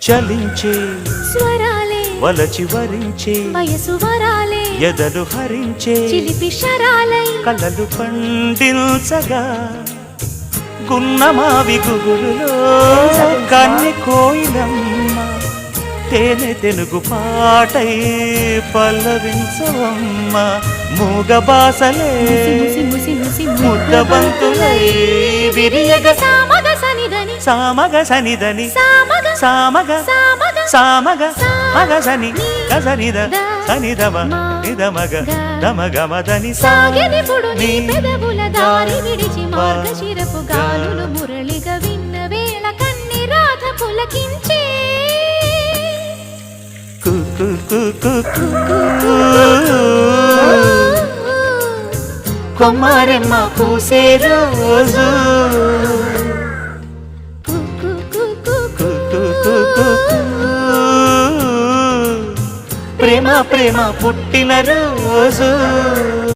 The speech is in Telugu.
చలించే స్వరాలే వలచి వరించే వయసు వరాలే ఎదలు హరించే చిలిపి శరాలై కలలు పండించగా గున్నమావి గుగులులో కన్నె కోయిలమ్మ తేనె తెనుగు పాటై పల్లవించవమ్మ మూగ బాసలే ముద్ద బంతులై విరియగ సామగ సనిదని సామగ సనిదని సామగ సామగ సామగ సామగ మగసని గసనిద సనిదమ నిదమగ దమగమదని సాగినిపుడు నీ పెదవుల దారి విడిచి మార్గశిరపు గాలులు మురళిగా విన్న వేళ కన్ని రాధ పులకించే కు కు కు కు కు కొమ్మరెమ్మ పూసే రోజు ప్రేమ ప్రేమ పుట్టిన రోజు